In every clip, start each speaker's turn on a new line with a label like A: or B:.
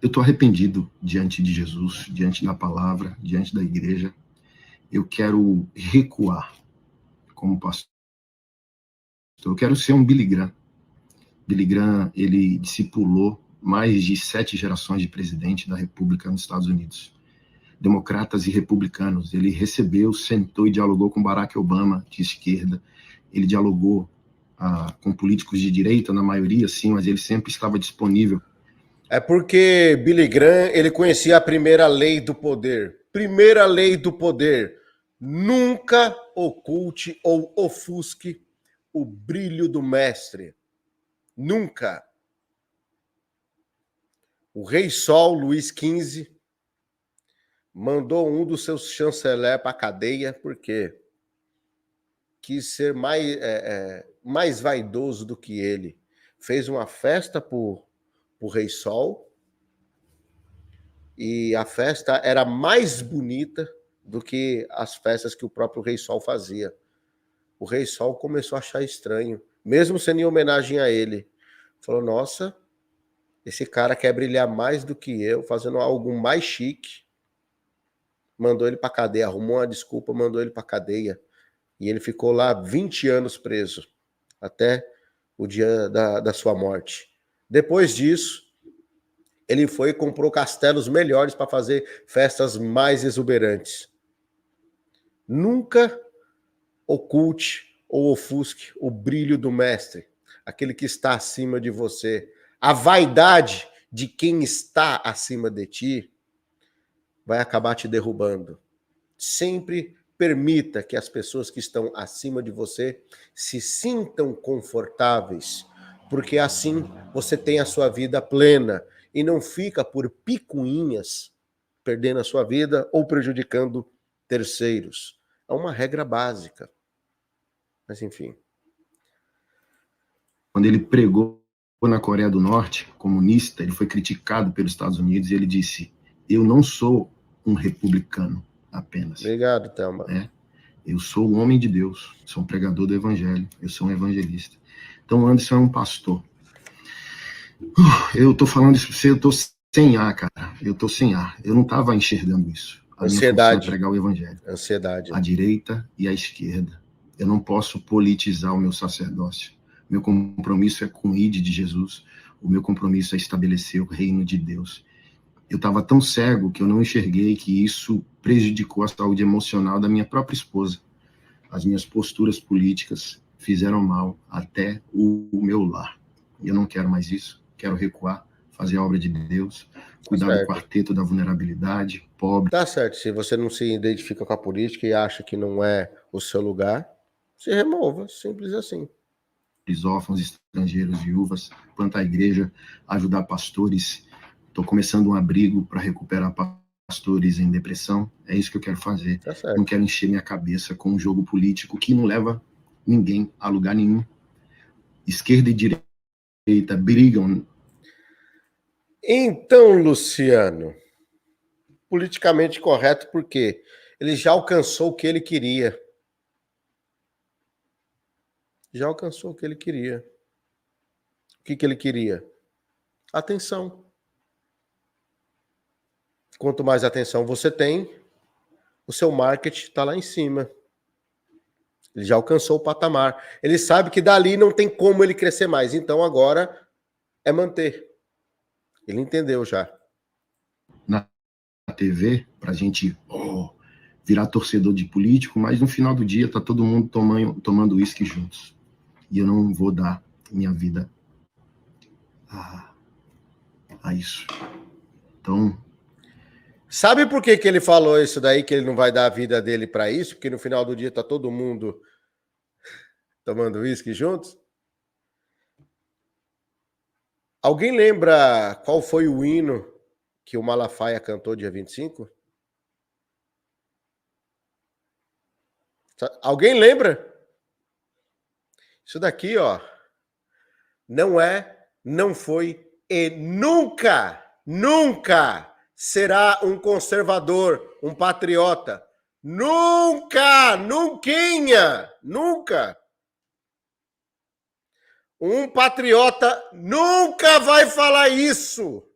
A: eu estou arrependido diante de Jesus, diante da palavra, diante da igreja. Eu quero recuar como pastor. Eu quero ser um Billy Graham. Billy Graham, ele discipulou mais de 7 gerações de presidente da República nos Estados Unidos, democratas e republicanos. Ele recebeu, sentou e dialogou com Barack Obama, de esquerda. Ele dialogou com políticos de direita, na maioria, sim, mas ele sempre estava disponível.
B: É porque Billy Graham, ele conhecia a primeira lei do poder. Primeira lei do poder: nunca oculte ou ofusque o brilho do mestre. Nunca. O rei Sol, Luís XV, mandou um dos seus chanceleres para a cadeia porque quis ser mais vaidoso do que ele. Fez uma festa para o rei Sol e a festa era mais bonita do que as festas que o próprio rei Sol fazia. O rei Sol começou a achar estranho, mesmo sendo em homenagem a ele. Falou, nossa, esse cara quer brilhar mais do que eu, fazendo algo mais chique. Mandou ele para cadeia, arrumou uma desculpa, mandou ele para cadeia. E ele ficou lá 20 anos preso, até o dia da sua morte. Depois disso, ele foi e comprou castelos melhores para fazer festas mais exuberantes. Nunca oculte ou ofusque o brilho do mestre, aquele que está acima de você. A vaidade de quem está acima de ti vai acabar te derrubando. Sempre permita que as pessoas que estão acima de você se sintam confortáveis, porque assim você tem a sua vida plena e não fica por picuinhas perdendo a sua vida ou prejudicando terceiros. É uma regra básica. Mas enfim.
A: Quando ele pregou na Coreia do Norte, comunista, ele foi criticado pelos Estados Unidos e ele disse: eu não sou um republicano apenas.
B: Obrigado, Thelma.
A: Eu sou um homem de Deus, sou um pregador do evangelho, eu sou um evangelista. Então, Anderson é um pastor. Eu tô falando isso pra você, eu tô sem ar, cara. Eu tô sem ar. Eu não tava enxergando isso. A
B: Ansiedade.
A: minha função é pregar o evangelho.
B: Ansiedade.
A: A direita e a esquerda. Eu não posso politizar o meu sacerdócio. Meu compromisso é com o ID de Jesus. O meu compromisso é estabelecer o reino de Deus. Eu estava tão cego que eu não enxerguei que isso prejudicou a saúde emocional da minha própria esposa. As minhas posturas políticas fizeram mal até o meu lar. Eu não quero mais isso. Quero recuar, fazer a obra de Deus, cuidar do quarteto da vulnerabilidade, pobre.
B: Tá certo. Se você não se identifica com a política e acha que não é o seu lugar, se remova. Simples assim.
A: Órfãos, estrangeiros, viúvas, plantar a igreja, ajudar pastores. Estou começando um abrigo para recuperar pastores em depressão. É isso que eu quero fazer.
B: Tá certo.
A: Não quero encher minha cabeça com um jogo político que não leva ninguém a lugar nenhum. Esquerda e direita brigam.
B: Então, Luciano, politicamente correto porque ele já alcançou o que ele queria. Já alcançou o que ele queria. O que ele queria? Atenção. Quanto mais atenção você tem, o seu marketing está lá em cima. Ele já alcançou o patamar. Ele sabe que dali não tem como ele crescer mais. Então agora é manter. Ele entendeu já.
A: Na TV, pra gente virar torcedor de político, mas no final do dia tá todo mundo tomando uísque juntos. E eu não vou dar minha vida a isso. Então...
B: Sabe por que ele falou isso daí, que ele não vai dar a vida dele para isso? Porque no final do dia tá todo mundo tomando uísque juntos? Alguém lembra qual foi o hino que o Malafaia cantou dia 25? Alguém lembra? Isso daqui, ó, não é, não foi e nunca será um conservador, um patriota. Nunca! Um patriota nunca vai falar isso.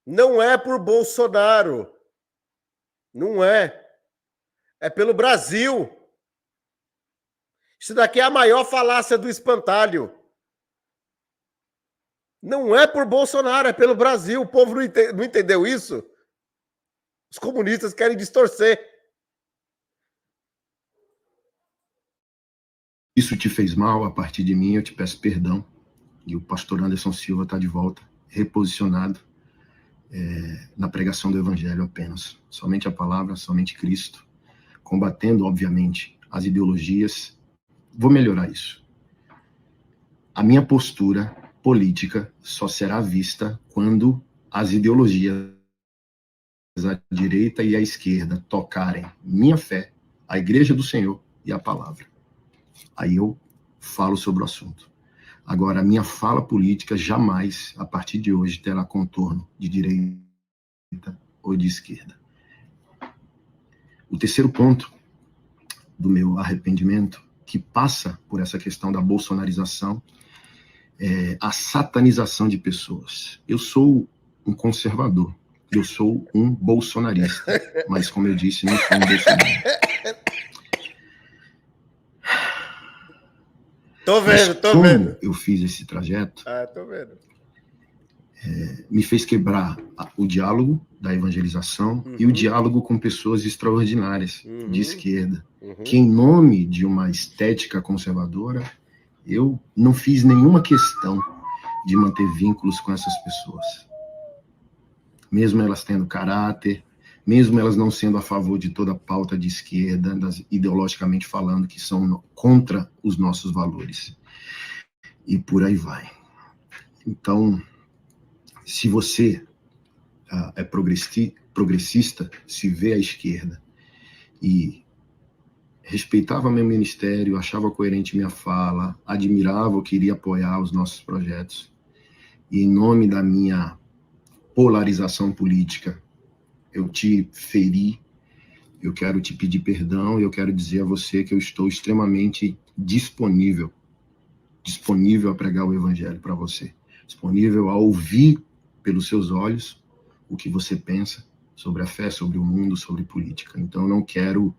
B: Não é por Bolsonaro. Não é. É pelo Brasil. Isso daqui é a maior falácia do espantalho. Não é por Bolsonaro, é pelo Brasil. O povo não entendeu isso? Os comunistas querem distorcer.
A: Isso te fez mal, a partir de mim eu te peço perdão. E o pastor Anderson Silva está de volta, reposicionado na pregação do Evangelho apenas. Somente a palavra, somente Cristo. Combatendo, obviamente, as ideologias. Vou melhorar isso. A minha postura política só será vista quando as ideologias, a direita e a esquerda, tocarem minha fé, a igreja do Senhor e a palavra. Aí eu falo sobre o assunto. Agora, a minha fala política jamais, a partir de hoje, terá contorno de direita ou de esquerda. O terceiro ponto do meu arrependimento, que passa por essa questão da bolsonarização, é a satanização de pessoas. Eu sou um conservador, eu sou um bolsonarista, mas, como eu disse, não sou um bolsonarista.
B: Tô vendo.
A: Como eu fiz esse trajeto,
B: tô vendo.
A: Me fez quebrar o diálogo da evangelização e o diálogo com pessoas extraordinárias de esquerda, que, em nome de uma estética conservadora, eu não fiz nenhuma questão de manter vínculos com essas pessoas. Mesmo elas tendo caráter, mesmo elas não sendo a favor de toda a pauta de esquerda, ideologicamente falando, que são contra os nossos valores. E por aí vai. Então, se você é progressista, se vê à esquerda e respeitava meu ministério, achava coerente minha fala, admirava, queria apoiar os nossos projetos, e em nome da minha polarização política, eu te feri, eu quero te pedir perdão e eu quero dizer a você que eu estou extremamente disponível a pregar o evangelho para você, disponível a ouvir pelos seus olhos o que você pensa sobre a fé, sobre o mundo, sobre política. Então eu não quero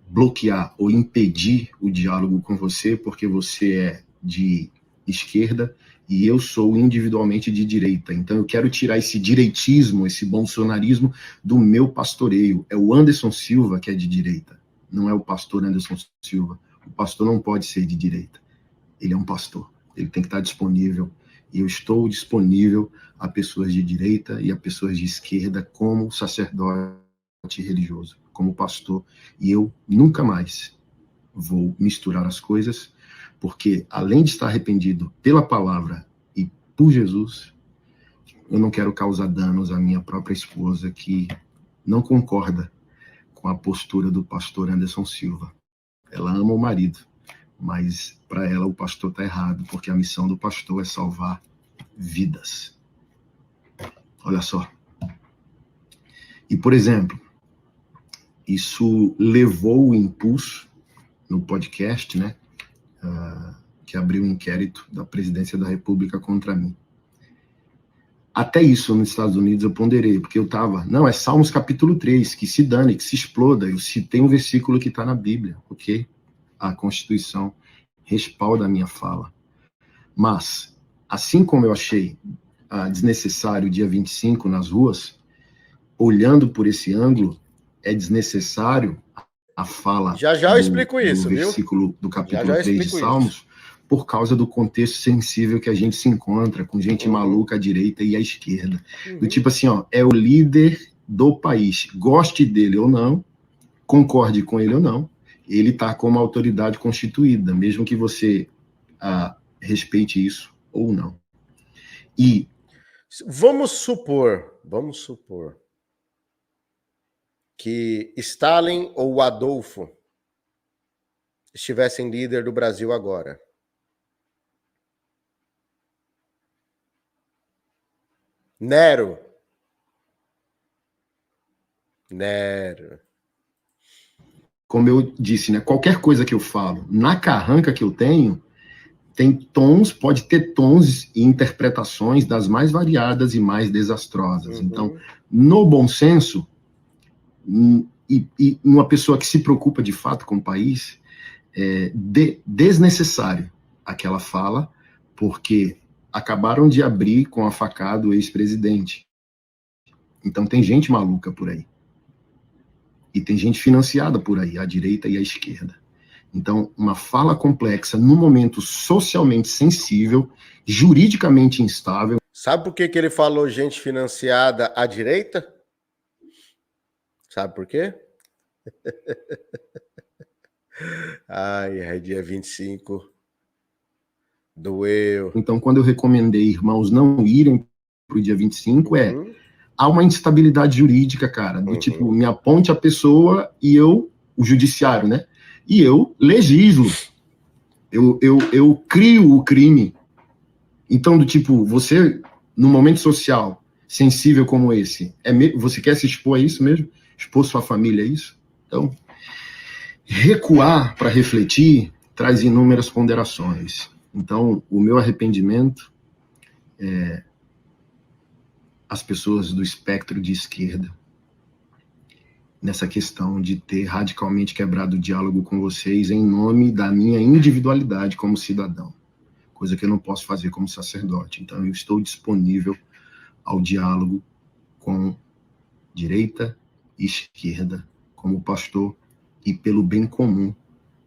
A: bloquear ou impedir o diálogo com você porque você é de esquerda e eu sou individualmente de direita. Então eu quero tirar esse direitismo, esse bolsonarismo do meu pastoreio. É o Anderson Silva que é de direita, não é o pastor Anderson Silva. O pastor não pode ser de direita. Ele é um pastor. Ele tem que estar disponível. E eu estou disponível a pessoas de direita e a pessoas de esquerda como sacerdote religioso, como pastor. E eu nunca mais vou misturar as coisas, porque além de estar arrependido pela palavra e por Jesus, eu não quero causar danos à minha própria esposa, que não concorda com a postura do pastor Anderson Silva. Ela ama o marido, mas para ela o pastor está errado, porque a missão do pastor é salvar vidas. Olha só. E, por exemplo, isso levou o impulso no podcast, né, que abriu um inquérito da presidência da República contra mim. Até isso nos Estados Unidos eu ponderei, porque eu estava, não, é Salmos capítulo 3, que se dane, que se exploda. Eu citei um versículo que está na Bíblia, ok? A Constituição respalda a minha fala. Mas, assim como eu achei desnecessário o dia 25 nas ruas, olhando por esse ângulo, é desnecessário a fala
B: já eu explico isso,
A: do versículo do capítulo 3 de Salmos, isso, por causa do contexto sensível que a gente se encontra, com gente maluca à direita e à esquerda. Do tipo assim, ó, é o líder do país, goste dele ou não, concorde com ele ou não, ele está como autoridade constituída, mesmo que você respeite isso ou não. E
B: vamos supor que Stalin ou Adolfo estivessem líder do Brasil agora. Nero.
A: Como eu disse, né, qualquer coisa que eu falo, na carranca que eu tenho pode ter tons e interpretações das mais variadas e mais desastrosas.
B: Uhum.
A: Então, no bom senso, e uma pessoa que se preocupa de fato com o país, é desnecessário aquela fala, porque acabaram de abrir com a facada o ex-presidente. Então tem gente maluca por aí. E tem gente financiada por aí, à direita e à esquerda. Então, uma fala complexa, num momento socialmente sensível, juridicamente instável.
B: Sabe por que ele falou gente financiada à direita? Sabe por quê? Ai, dia 25. Doeu.
A: Então, quando eu recomendei irmãos não irem para o dia 25, há uma instabilidade jurídica, cara, do tipo, me aponte a pessoa e eu, o judiciário, né? E eu legislo. Eu crio o crime. Então, do tipo, você, num momento social sensível como esse, você quer se expor a isso mesmo? Expor sua família a isso? Então, recuar para refletir traz inúmeras ponderações. Então, o meu arrependimento é as pessoas do espectro de esquerda, nessa questão de ter radicalmente quebrado o diálogo com vocês em nome da minha individualidade como cidadão, coisa que eu não posso fazer como sacerdote. Então, eu estou disponível ao diálogo com direita e esquerda, como pastor, e pelo bem comum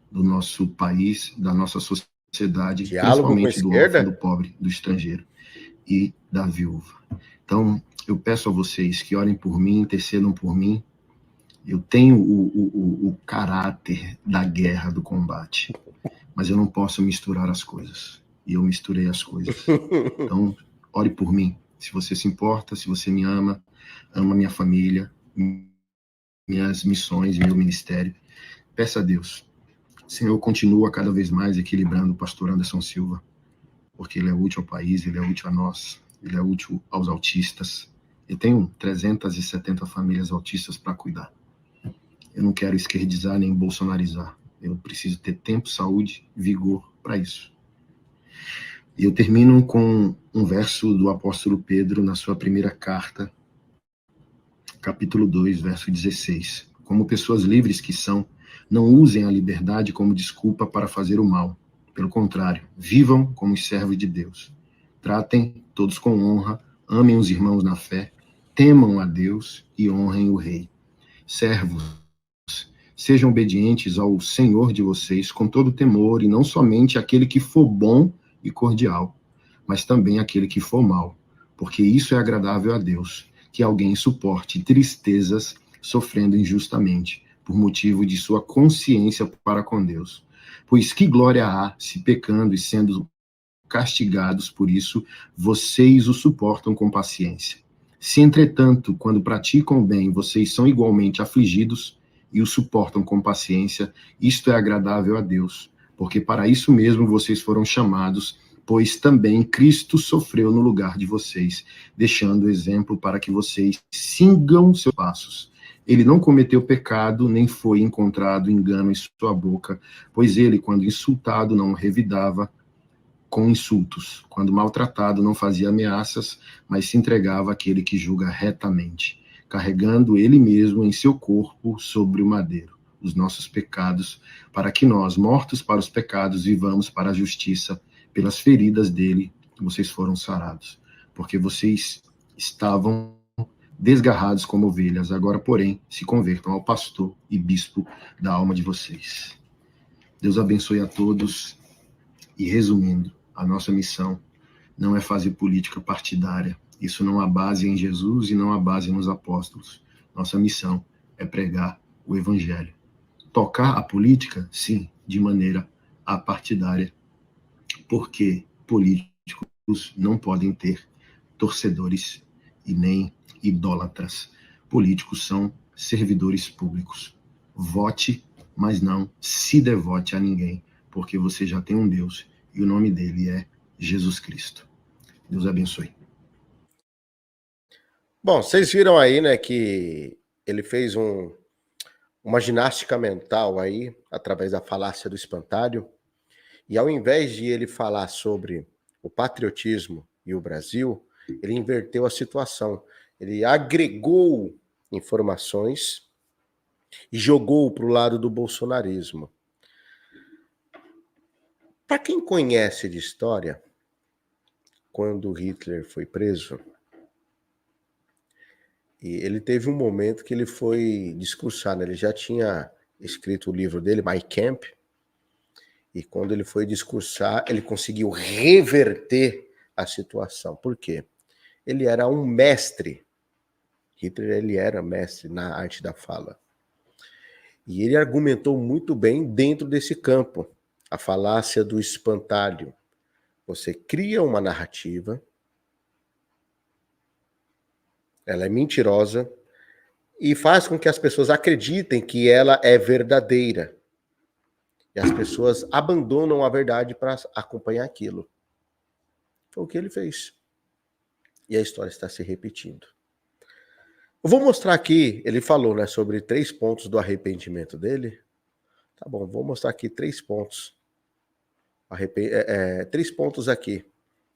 A: do nosso país, da nossa sociedade,
B: Diálogo
A: principalmente do órfão, do pobre, do estrangeiro e da viúva. Então, eu peço a vocês que orem por mim, intercedam por mim. Eu tenho o caráter da guerra, do combate, mas eu não posso misturar as coisas. E eu misturei as coisas. Então, ore por mim. Se você se importa, se você me ama minha família, minhas missões, meu ministério, peça a Deus. Senhor, continua cada vez mais equilibrando o pastor Anderson Silva, porque ele é útil ao país, ele é útil a nós, ele é útil aos autistas. Eu tenho 370 famílias autistas para cuidar. Eu não quero esquerdizar nem bolsonarizar. Eu preciso ter tempo, saúde, vigor para isso. E eu termino com um verso do apóstolo Pedro na sua primeira carta, capítulo 2, verso 16. Como pessoas livres que são, não usem a liberdade como desculpa para fazer o mal. Pelo contrário, vivam como servos de Deus. Tratem todos com honra, amem os irmãos na fé, temam a Deus e honrem o Rei. Servos, sejam obedientes ao Senhor de vocês com todo temor, e não somente aquele que for bom e cordial, mas também aquele que for mal, porque isso é agradável a Deus, que alguém suporte tristezas sofrendo injustamente, por motivo de sua consciência para com Deus. Pois que glória há se pecando e sendo castigados por isso, vocês o suportam com paciência. Se, entretanto, quando praticam o bem, vocês são igualmente afligidos e o suportam com paciência, isto é agradável a Deus, porque para isso mesmo vocês foram chamados, pois também Cristo sofreu no lugar de vocês, deixando exemplo para que vocês sigam seus passos. Ele não cometeu pecado, nem foi encontrado engano em sua boca, pois ele, quando insultado, não revidava com insultos. Quando maltratado, não fazia ameaças, mas se entregava àquele que julga retamente, carregando ele mesmo em seu corpo sobre o madeiro os nossos pecados, para que nós, mortos para os pecados, vivamos para a justiça. Pelas feridas dele, vocês foram sarados, porque vocês estavam desgarrados como ovelhas, agora, porém, se convertam ao pastor e bispo da alma de vocês. Deus abençoe a todos e, resumindo, a nossa missão não é fazer política partidária. Isso não há base em Jesus e não há base nos apóstolos. Nossa missão é pregar o evangelho. Tocar a política, sim, de maneira apartidária, porque políticos não podem ter torcedores e nem idólatras. Políticos são servidores públicos. Vote, mas não se devote a ninguém, porque você já tem um Deus e o nome dele é Jesus Cristo. Deus abençoe.
B: Bom, vocês viram aí, né, que ele fez uma ginástica mental aí, através da falácia do espantalho, E ao invés de ele falar sobre o patriotismo e o Brasil, ele inverteu a situação. Ele agregou informações e jogou para o lado do bolsonarismo. Para quem conhece de história, quando Hitler foi preso, e ele teve um momento que ele foi discursar, né? Ele já tinha escrito o livro dele, Mein Kampf, e quando ele foi discursar, ele conseguiu reverter a situação. Por quê? Ele era um mestre. Hitler, ele era mestre na arte da fala. E ele argumentou muito bem dentro desse campo. A falácia do espantalho. Você cria uma narrativa, ela é mentirosa, e faz com que as pessoas acreditem que ela é verdadeira. E as pessoas abandonam a verdade para acompanhar aquilo. Foi o que ele fez. E a história está se repetindo. Eu vou mostrar aqui, ele falou, né, sobre 3 pontos do arrependimento dele. Tá bom, vou mostrar aqui 3 pontos. 3 pontos aqui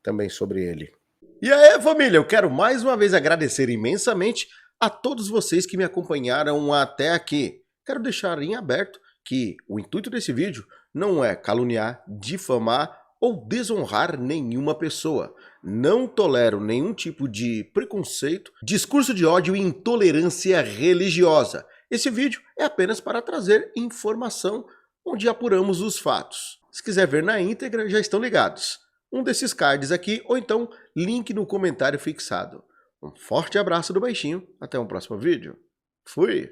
B: também sobre ele.
C: E aí, família, eu quero mais uma vez agradecer imensamente a todos vocês que me acompanharam até aqui. Quero deixar em aberto que o intuito desse vídeo não é caluniar, difamar ou desonrar nenhuma pessoa. Não tolero nenhum tipo de preconceito, discurso de ódio e intolerância religiosa. Esse vídeo é apenas para trazer informação onde apuramos os fatos. Se quiser ver na íntegra, já estão ligados. Um desses cards aqui, ou então link no comentário fixado. Um forte abraço do Baixinho, até um próximo vídeo. Fui!